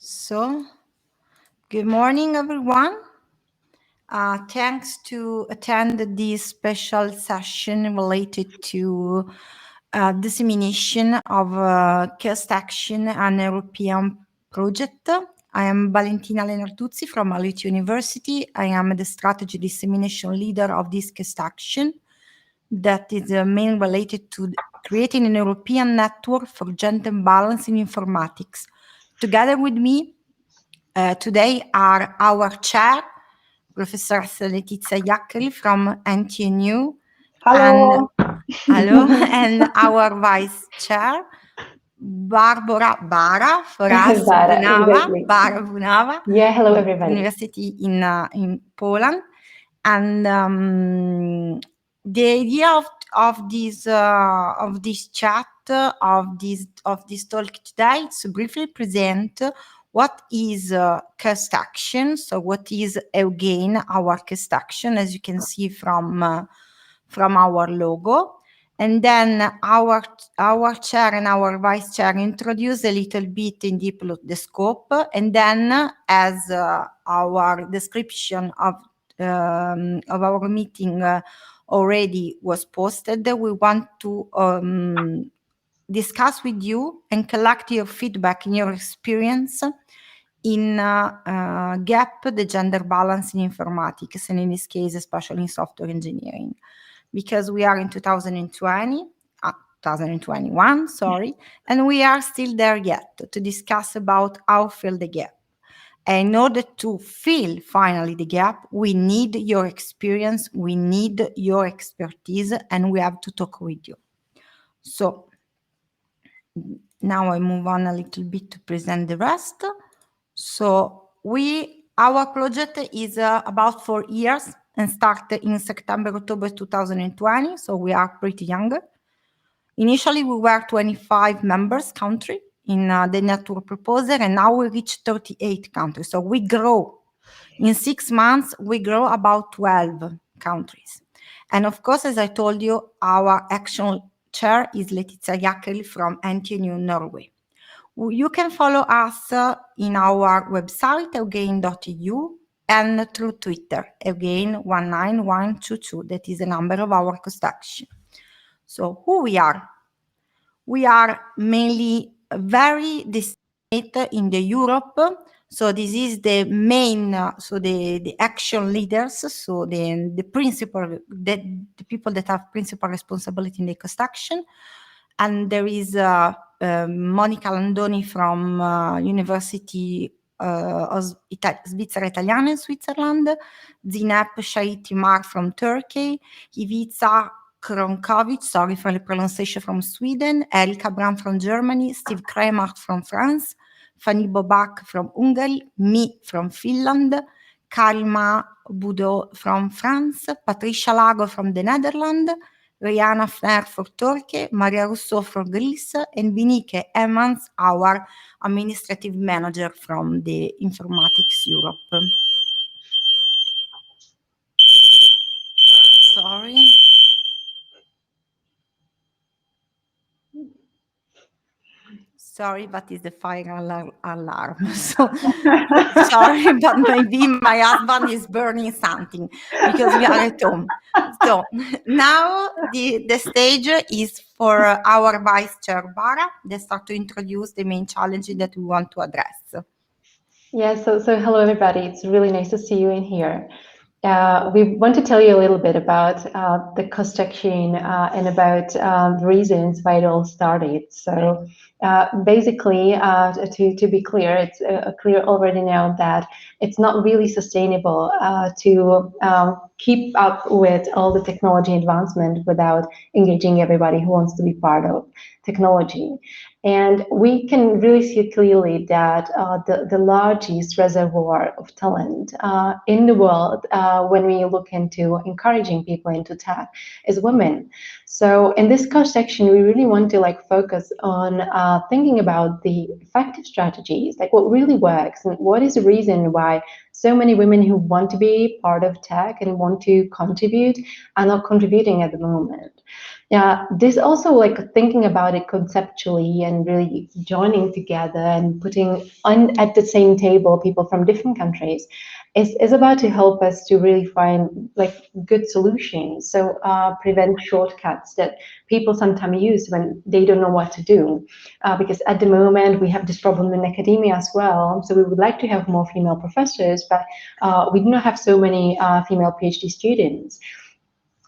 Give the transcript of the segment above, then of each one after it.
So, good morning, everyone. Thanks to attend this special session related to dissemination of Cost Action, an European project. I am Valentina Lenartuzzi from Alit University. I am the strategy dissemination leader of this Cost Action that is mainly related to creating an European network for gender balance in informatics. Together with me, today are our chair, Professor Letizia Iaccheri from NTNU. Hello. And our vice chair, Bara, for us, Bara, Bunava, exactly. Bara Bunava, Yeah, hello everybody. University in Poland. And the idea of this chat, of this talk today, is to briefly present what is Cost Action. So what is again our Cost Action, as you can see from our logo. And then our chair and our vice chair introduce a little bit in deep the scope. And then as our description of our meeting already was posted, we want to discuss with you and collect your feedback and your experience in GAP, the gender balance in informatics, and in this case, especially in software engineering, because we are in 2021, sorry, and we are still there yet to discuss about how fill the gap. And in order to fill finally the gap, we need your experience, we need your expertise, and we have to talk with you. So now I move on a little bit to present the rest. So our project is about 4 years and started in September, October 2020. So we are pretty young. Initially, we were 25 members country in the network proposal, and now we reach 38 countries. So we grow. In 6 months, we grow about 12 countries. And of course, as I told you, our action chair is Letizia Iaccheri from NTNU Norway. You can follow us in our website, eugain.eu, and through Twitter, eugain19122. That is the number of our Cost Action. So who we are? We are mainly very disseminated in the Europe. So this is the main, the action leaders, so the principal, the people that have principal responsibility in the Cost Action. And there is Monica Landoni from University Svizzera Italiana in Switzerland, Zinep Shaitimar from Turkey, Ivica Kronkovic, sorry for the pronunciation, from Sweden, Erika Bram from Germany, Steve Kramer from France, Fanny Bobak from Hungary, me from Finland, Karima Boudot from France, Patricia Lago from the Netherlands, Rihanna Fner for Turkey, Maria Rousseau from Greece, and Vinike Emmans, our administrative manager from the Informatics Europe. Sorry. Sorry, but it's the fire alarm. So sorry, but maybe my husband is burning something because we are at home. So now the stage is for our vice chair, Bara, that start to introduce the main challenges that we want to address. Yeah, so hello everybody. It's really nice to see you in here. We want to tell you a little bit about the Cost Action and about the reasons why it all started. So basically, to be clear, it's clear already now that it's not really sustainable to keep up with all the technology advancement without engaging everybody who wants to be part of technology. And we can really see clearly that the largest reservoir of talent in the world when we look into encouraging people into tech is women. So in this Cost Action, we really want to focus on thinking about the effective strategies, like what really works and what is the reason why so many women who want to be part of tech and want to contribute are not contributing at the moment. Yeah, this also like thinking about it conceptually and really joining together and putting on at the same table people from different countries is about to help us to really find like good solutions. So prevent shortcuts that people sometimes use when they don't know what to do. Because at the moment we have this problem in academia as well. So we would like to have more female professors, but we do not have so many female PhD students.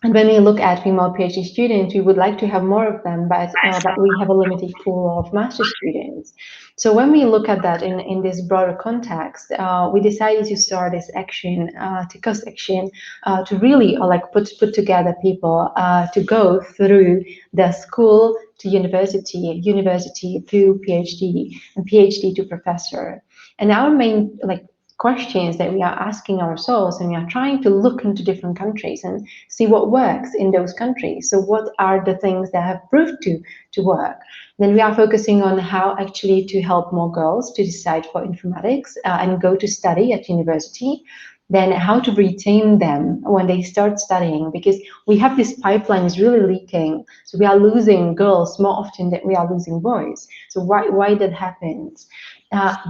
And when we look at female PhD students, we would like to have more of them, but we have a limited pool of master students. So when we look at that in this broader context, we decided to start this action, to cost action, to really like put together people to go through the school to university, university to PhD, and PhD to professor. And our main like questions that we are asking ourselves, and we are trying to look into different countries and see what works in those countries. So what are the things that have proved to work? Then we are focusing on how actually to help more girls to decide for informatics and go to study at university. Then how to retain them when they start studying, because we have this pipeline is really leaking. So we are losing girls more often than we are losing boys. So why that happens?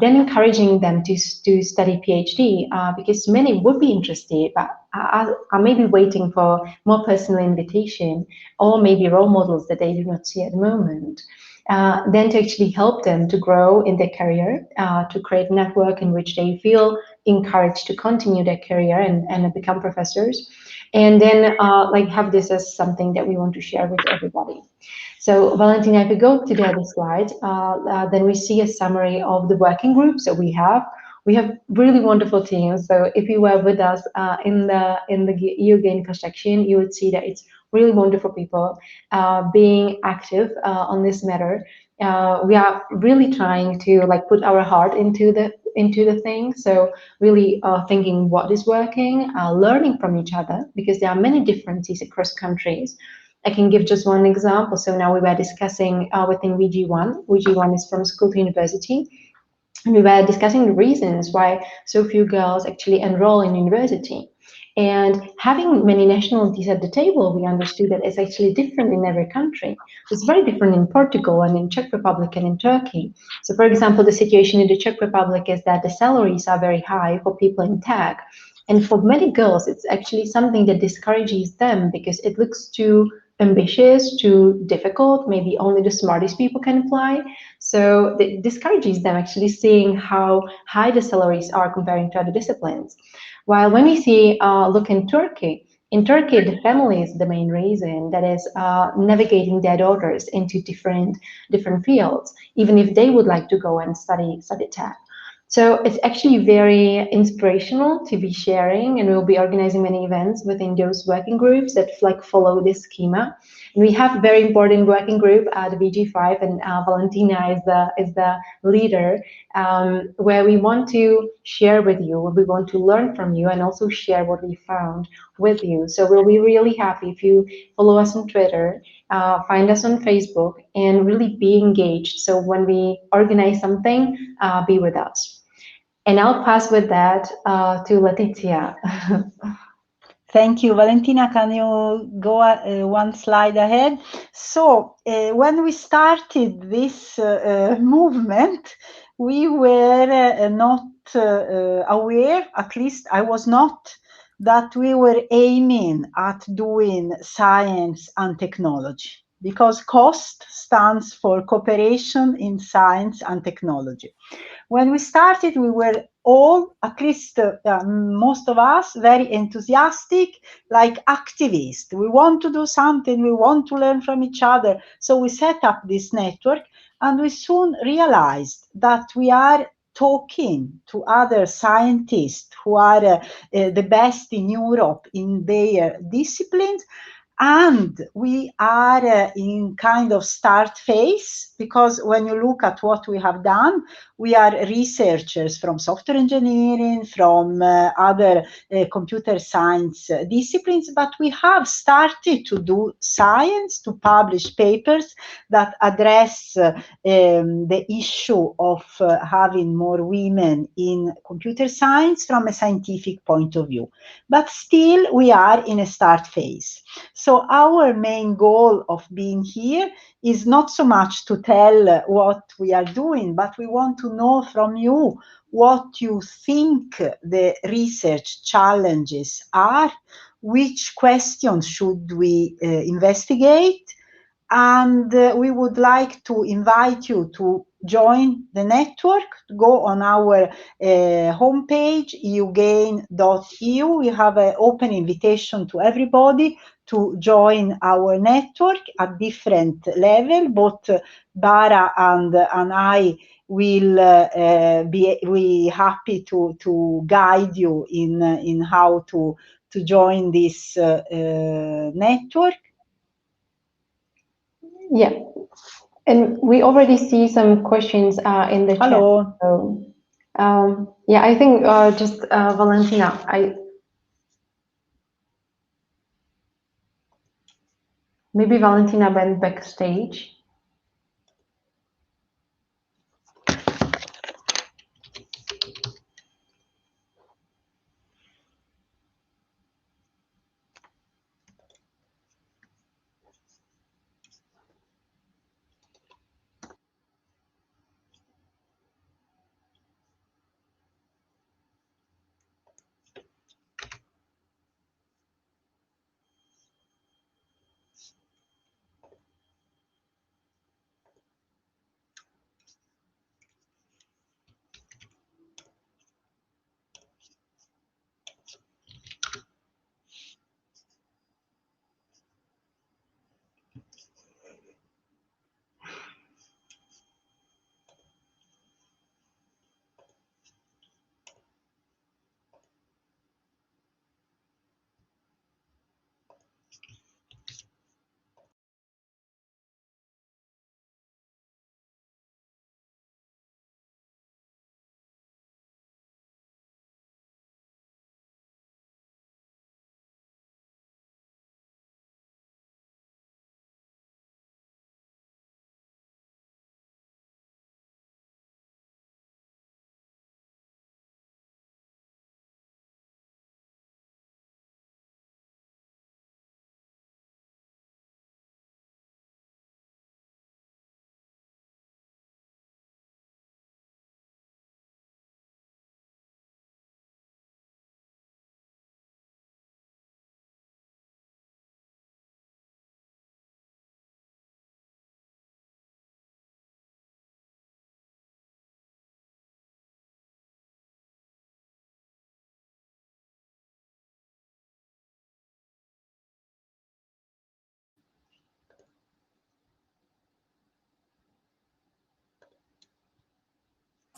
Then encouraging them to study PhD because many would be interested, but are maybe waiting for more personal invitation or maybe role models that they do not see at the moment. Then to actually help them to grow in their career, to create a network in which they feel encouraged to continue their career and become professors. And then like have this as something that we want to share with everybody. So Valentina, if we go to the other slide, then we see a summary of the working groups that we have. We have really wonderful teams. So if you were with us in the EU Gain construction, you would see that it's really wonderful people being active on this matter. We are really trying to like put our heart into the thing. So really thinking what is working, learning from each other, because there are many differences across countries. I can give just one example. So now we were discussing within VG1. VG1 is from school to university. And we were discussing the reasons why so few girls actually enroll in university. And having many nationalities at the table, we understood that it's actually different in every country. So it's very different in Portugal and in Czech Republic and in Turkey. So for example, the situation in the Czech Republic is that the salaries are very high for people in tech. And for many girls, it's actually something that discourages them because it looks too ambitious, too difficult. Maybe only the smartest people can apply. So it discourages them actually seeing how high the salaries are comparing to other disciplines. While when we see, look in Turkey, the family is the main reason that is navigating their daughters into different fields, even if they would like to go and study tech. So it's actually very inspirational to be sharing, and we'll be organizing many events within those working groups that like follow this schema. And we have a very important working group at VG5, and Valentina is the leader, where we want to share with you, we want to learn from you, and also share what we found with you. So we'll be really happy if you follow us on Twitter, find us on Facebook, and really be engaged. So when we organize something, be with us. And I'll pass with that to Letizia. Thank you, Valentina. Can you go one slide ahead? So when we started this movement, we were not aware, at least I was not, that we were aiming at doing science and technology, because COST stands for Cooperation in Science and Technology. When we started, we were all, at least most of us, very enthusiastic, like activists. We want to do something, we want to learn from each other. So we set up this network, and we soon realized that we are talking to other scientists who are the best in Europe in their disciplines. And we are in kind of start phase, because when you look at what we have done, we are researchers from software engineering, from other computer science disciplines, but we have started to do science, to publish papers that address the issue of having more women in computer science from a scientific point of view. But still, we are in a start phase. So So our main goal of being here is not so much to tell what we are doing, but we want to know from you what you think the research challenges are, which questions should we investigate, and we would like to invite you to join the network. Go on our homepage, eugain.eu. We have an open invitation to everybody to join our network at different level. Both Bara and I will be happy to guide you in how to join this network. Yeah, and we already see some questions in the Hello. chat. So, yeah, I think just Valentina, maybe Valentina went backstage.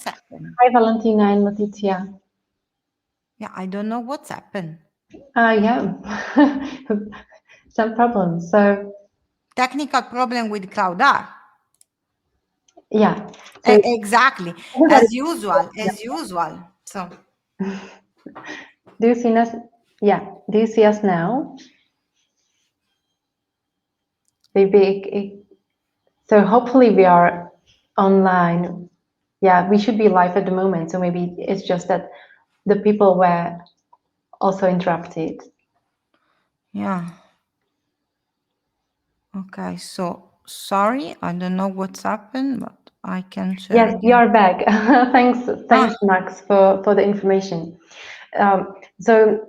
What's happened? Hi, Valentina and Letizia. Yeah, I don't know what's happened. Yeah, some problems. So, Technical problem with Cloudar. yeah. So Exactly. everybody, As usual. So do you see us? Yeah. Do you see us now? Maybe. So hopefully we are online. Yeah, we should be live at the moment. So maybe it's just that the people were also interrupted. yeah. Okay, so sorry, I don't know what's happened, but I can share. Yes, we are back. Thanks, Max, for the information. So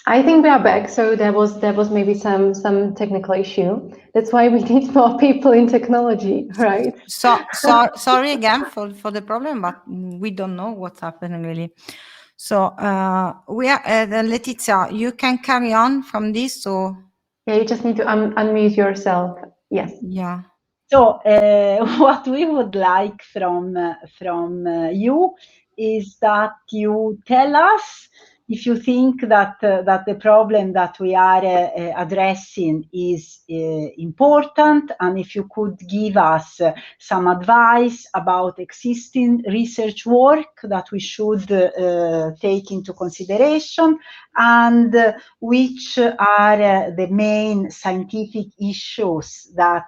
I think we are back. So there was maybe some technical issue. That's why we need more people in technology, right? Sorry again for the problem, but we don't know what's happening really. So we are Letizia, you can carry on from this. So Yeah, you just need to unmute yourself. Yes. yeah. So what we would like from you is that you tell us if you think that that the problem that we are addressing is important, and if you could give us some advice about existing research work that we should take into consideration, and which are the main scientific issues that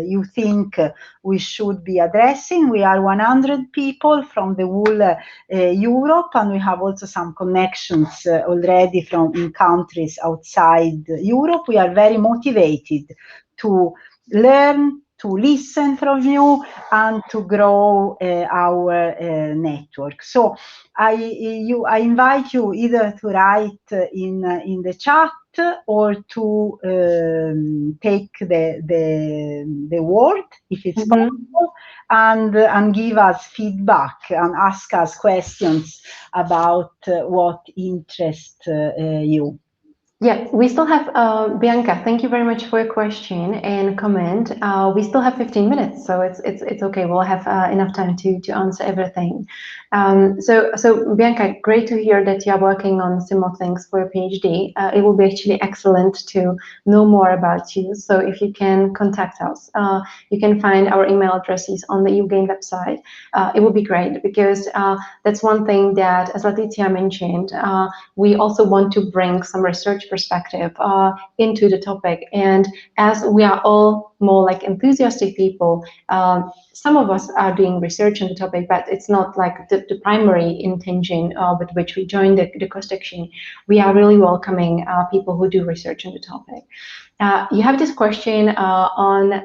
you think we should be addressing. We are 100 people from the whole Europe, and we have also some connections connections already in countries outside Europe. We are very motivated to learn, to listen from you, and to grow our network. So I invite you either to write in the chat or to take the word, if it's possible, and give us feedback and ask us questions about what interests you. Yeah, we still have, Bianca, thank you very much for your question and comment. We still have 15 minutes, so it's okay. We'll have enough time to answer everything. So Bianca, great to hear that you are working on similar things for your PhD. It will be actually excellent to know more about you. So if you can contact us, you can find our email addresses on the UGAIN website. It would be great, because that's one thing that, as Letitia mentioned, we also want to bring some research perspective into the topic. And as we are all more like enthusiastic people, some of us are doing research on the topic, but it's not like the primary intention with which we join the cross-section. We are really welcoming people who do research on the topic. You have this question on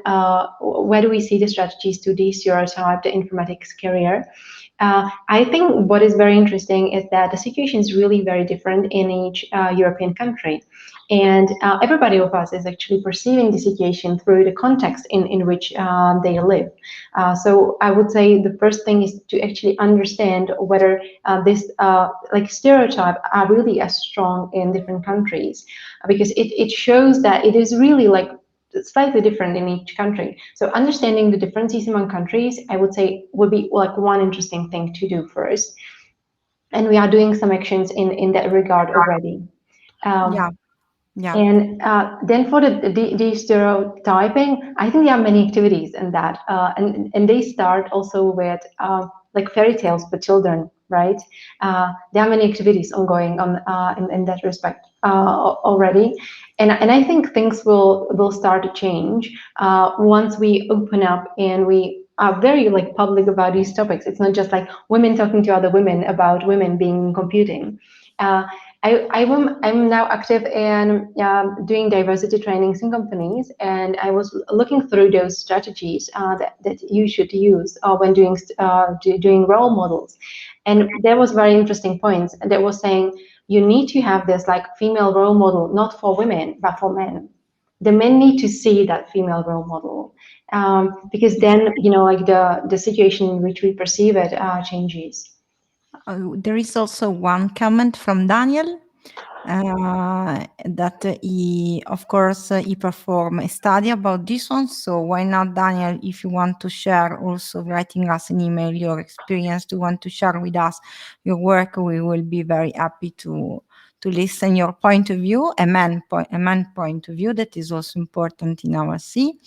where do we see the strategies to de-stereotype the informatics career. I think what is very interesting is that the situation is really very different in each European country. And everybody of us is actually perceiving the situation through the context in which they live. So I would say the first thing is to actually understand whether this like stereotype are really as strong in different countries, because it shows that it is really like slightly different in each country. So understanding the differences among countries, I would say, would be like one interesting thing to do first. And we are doing some actions in that regard already. Yeah. And then for the stereotyping, I think there are many activities in that, and they start also with like fairy tales for children, right? There are many activities ongoing on in that respect already, and I think things will start to change once we open up and we are very like public about these topics. It's not just like women talking to other women about women being in computing. I'm now active in doing diversity trainings in companies, and I was looking through those strategies that you should use when doing role models. And there was very interesting points that was saying you need to have this like female role model, not for women, but for men. The men need to see that female role model, because then, you know, like the situation in which we perceive it changes. There is also one comment from Daniel that he, of course, he performed a study about this one. So why not, Daniel, if you want to share, also writing us an email, your experience, to want to share with us your work, we will be very happy to listen your point of view, a man point of view that is also important in our C.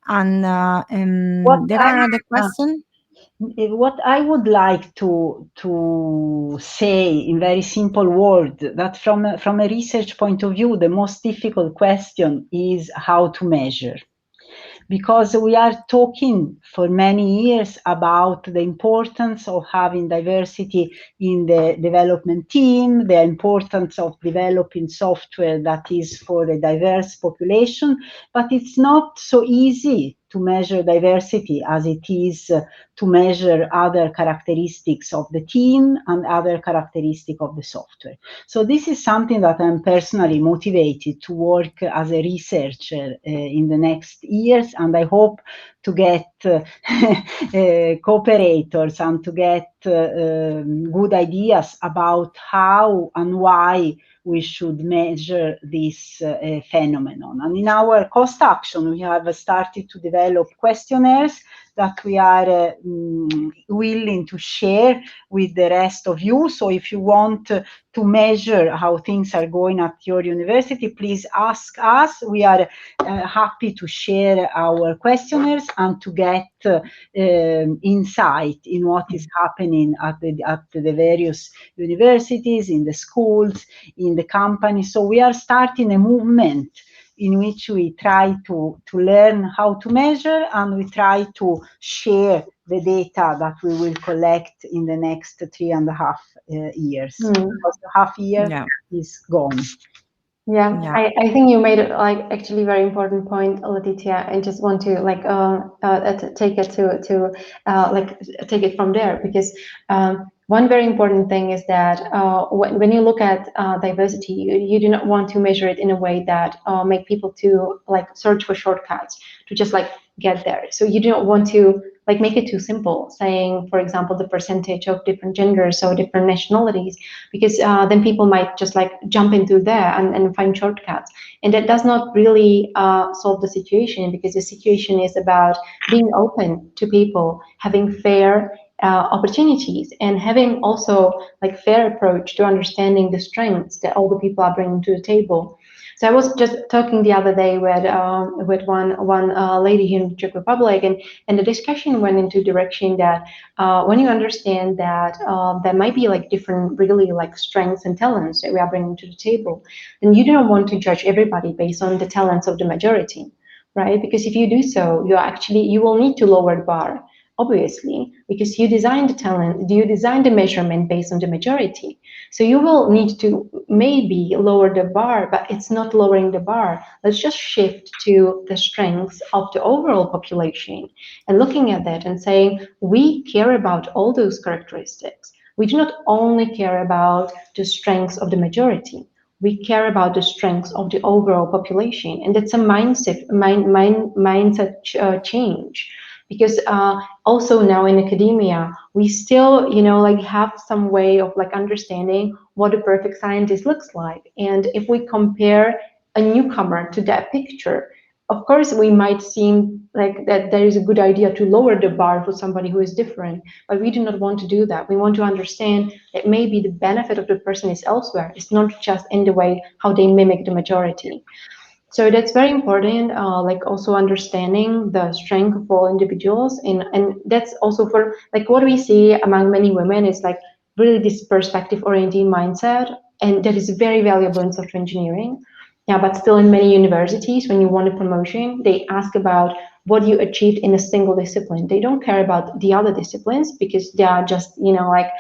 And there are other questions. What I would like to say in very simple words, that from a research point of view, the most difficult question is how to measure. Because we are talking for many years about the importance of having diversity in the development team, the importance of developing software that is for a diverse population, but it's not so easy to measure diversity as it is to measure other characteristics of the team and other characteristics of the software. So this is something that I'm personally motivated to work as a researcher in the next years, and I hope to get cooperators and to get good ideas about how and why we should measure this phenomenon. And in our cost action, we have started to develop questionnaires that we are willing to share with the rest of you. So if you want to measure how things are going at your university, please ask us. We are happy to share our questionnaires and to get insight in what is happening at the various universities, in the schools, in the company. So we are starting a movement in which we try to learn how to measure, and we try to share the data that we will collect in the next 3.5 years. Because the half year is gone. Yeah, I think you made it like actually very important point, Letitia. I just want to like take it to like take it from there, because one very important thing is that when you look at diversity, you do not want to measure it in a way that make people to like search for shortcuts to just like get there. So you do not want to like make it too simple, saying, for example, the percentage of different genders or different nationalities, because then people might just like jump into there and find shortcuts. And that does not really solve the situation, because the situation is about being open to people, having fair opportunities, and having also like fair approach to understanding the strengths that all the people are bringing to the table. So I was just talking the other day with one lady here in the Czech Republic, and the discussion went into direction that when you understand that there might be like different really like strengths and talents that we are bringing to the table, then you don't want to judge everybody based on the talents of the majority, right? Because if you do so, you will need to lower the bar, obviously, because you design the talent, you design the measurement based on the majority. So you will need to maybe lower the bar, but it's not lowering the bar. Let's just shift to the strengths of the overall population and looking at that and saying, we care about all those characteristics. We do not only care about the strengths of the majority. We care about the strengths of the overall population. And that's a mindset change. Because also now in academia, we still, like have some way of like understanding what a perfect scientist looks like. And if we compare a newcomer to that picture, of course, we might seem like that there is a good idea to lower the bar for somebody who is different, but we do not want to do that. We want to understand that maybe the benefit of the person is elsewhere. It's not just in the way how they mimic the majority. So that's very important, like also understanding the strength of all individuals. And that's also for like what we see among many women is like really this perspective-oriented mindset. And that is very valuable in software engineering. Yeah, but still in many universities, when you want a promotion, they ask about what you achieved in a single discipline. They don't care about the other disciplines because they are just, like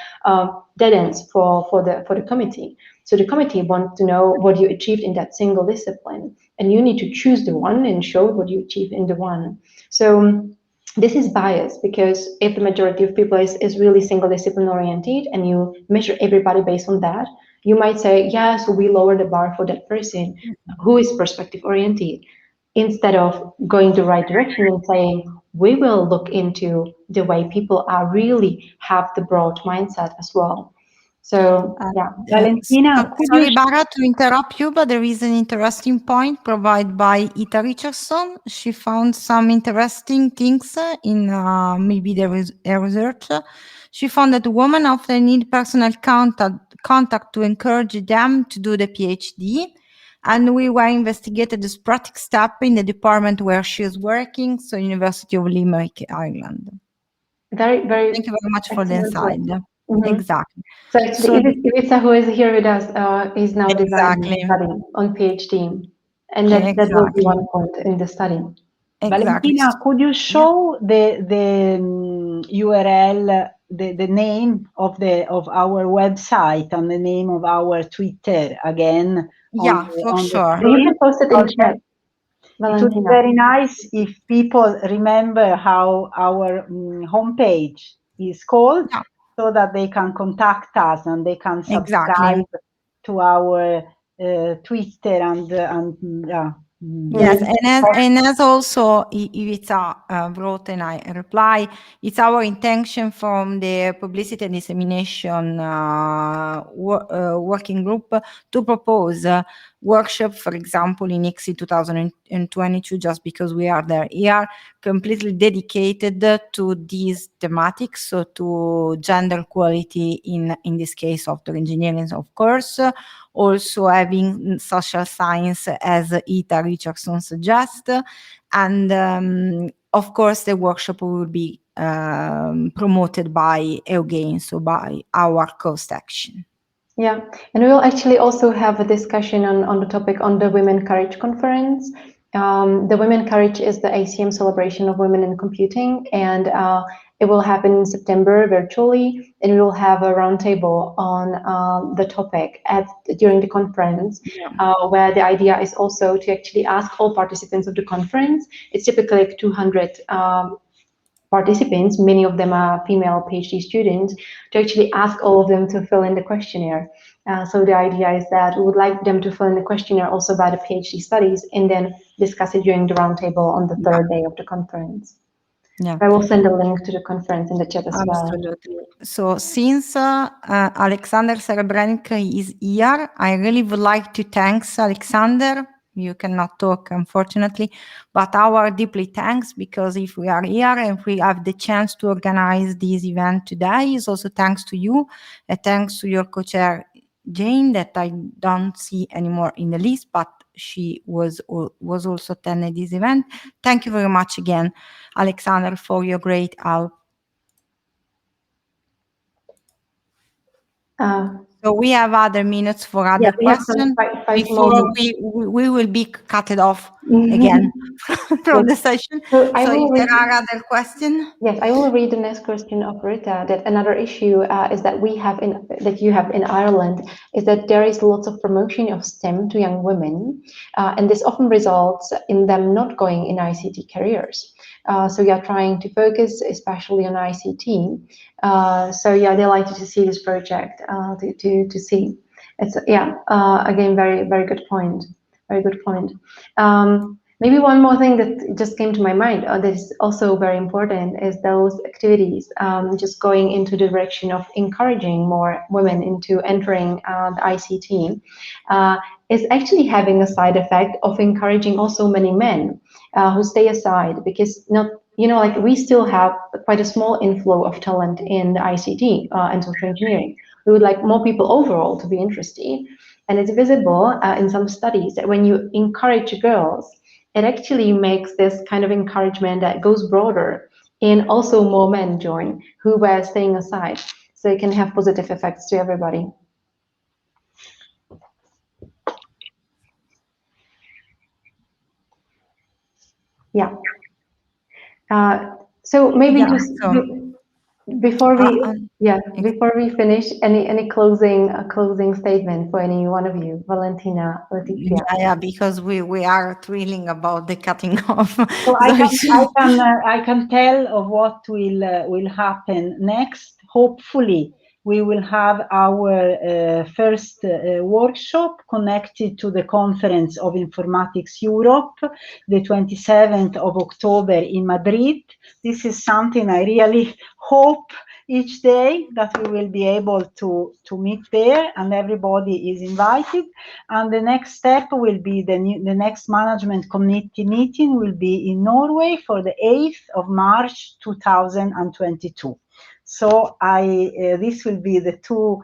dead ends for the committee. So the committee wants to know what you achieved in that single discipline, and you need to choose the one and show what you achieved in the one. So this is biased, because if the majority of people is really single discipline oriented and you measure everybody based on that, you might say, yeah, so we lower the bar for that person who is perspective oriented, instead of going the right direction and saying, we will look into the way people are really have the broad mindset as well. So, yeah. Valentina, sorry, Bara, to interrupt you, but there is an interesting point provided by Ita Richardson. She found some interesting things in maybe there is a research. She found that women often need personal contact to encourage them to do the PhD. And we were investigated this practical step in the department where she is working, so University of Limerick, Ireland. Very, very. Thank you very much for the insight. Mm-hmm. Exactly. So actually, Ivica, who is here with us, is now designing Exactly. a study on PhD, and that will be one point in the study. Exactly. Valentina, could you show the URL, the name of our website and the name of our Twitter again? Yeah, for sure. You can post it in chat. It would be very nice if people remember how our homepage is called, so that they can contact us and they can subscribe to our Twitter and yes, and as also Ivica wrote and I reply, it's our intention from the publicity and dissemination working group to propose a workshop, for example, in ICSI 2022, just because we are there here, completely dedicated to these thematics, so to gender equality in this case software engineering, of course, also having social science as Ita Richardson suggests, and of course the workshop will be promoted by Eugene, so by our cost action. Yeah, and we will actually also have a discussion on the topic on the Women Courage Conference. The Women Courage is the ACM celebration of women in computing, and it will happen in September virtually, and we will have a roundtable on the topic during the conference, where the idea is also to actually ask all participants of the conference. It's typically like 200 participants, many of them are female PhD students, to actually ask all of them to fill in the questionnaire. So the idea is that we would like them to fill in the questionnaire also about the PhD studies and then discuss it during the roundtable on the third day of the conference. Yeah. I will send a link to the conference in the chat as well. Absolutely. So since Alexander Serebrennik is here, I really would like to thank Alexander. You cannot talk, unfortunately, but our deeply thanks, because if we are here and we have the chance to organize this event today, is also thanks to you, and thanks to your co-chair Jane, that I don't see anymore in the list, but she was also attending this event. Thank you very much again, Alexander, for your great help. So we have other minutes for other questions before we will be cut off again from the session. So if there are other questions. Yes, I will read the next question of Rita. That another issue is that you have in Ireland is that there is lots of promotion of STEM to young women, and this often results in them not going in ICT careers. So we are trying to focus especially on ICT. So yeah, delighted to see this project to see. It's again very good point. Very good point. Maybe one more thing that just came to my mind that is also very important is those activities just going into the direction of encouraging more women into entering the ICT is actually having a side effect of encouraging also many men who stay aside, because like we still have quite a small inflow of talent in the ICT and social engineering. We would like more people overall to be interested. And it's visible in some studies that when you encourage girls, it actually makes this kind of encouragement that goes broader, and also more men join who were staying aside. So it can have positive effects to everybody. Yeah. So maybe before we finish, any closing statement for any one of you, Valentina, Letizia? Yeah, because we are thrilling about the cutting off. So I can tell of what will happen next. Hopefully, we will have our first workshop connected to the conference of Informatics Europe, the 27th of October in Madrid. This is something I really hope each day that we will be able to meet there, and everybody is invited. And the next step will be the next management committee meeting will be in Norway for the 8th of March 2022. So this will be the two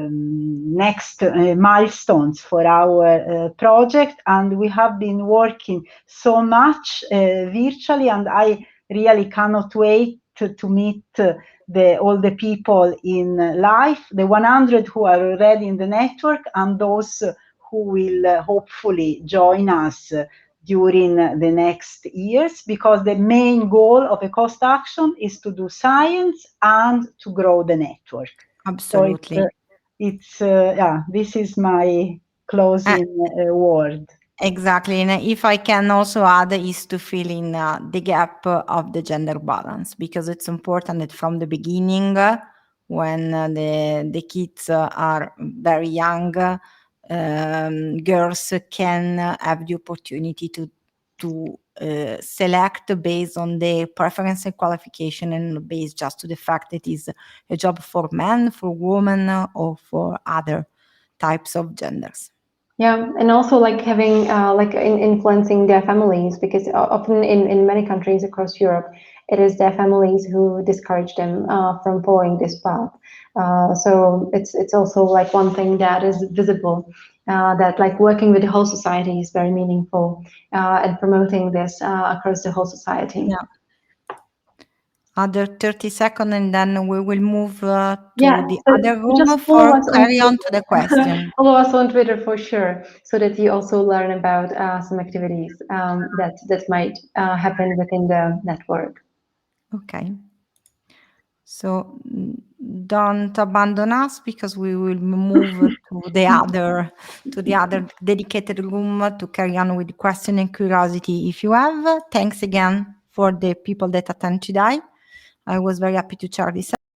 next milestones for our project, and we have been working so much virtually, and I really cannot wait to meet all the people in life, the 100 who are already in the network, and those who will hopefully join us during the next years, because the main goal of a cost action is to do science and to grow the network. Absolutely. So this is my closing word. Exactly, and if I can also add, is to fill in the gap of the gender balance, because it's important that from the beginning, when the kids are very young, girls can have the opportunity to select based on their preference and qualification, and based just to the fact that it's a job for men, for women, or for other types of genders. Yeah, and also like having influencing their families, because often in many countries across Europe, it is their families who discourage them from following this path. So it's also like one thing that is visible, that like working with the whole society is very meaningful, and promoting this across the whole society. Yeah. other 30 seconds, and then we will move to Yeah, the so other room just follow us on carry on to Twitter. the question. Follow us on Twitter for sure, so that you also learn about some activities that might happen within the network. Okay. So don't abandon us, because we will move to the other dedicated room to carry on with question and curiosity if you have. Thanks again for the people that attend today. I was very happy to share this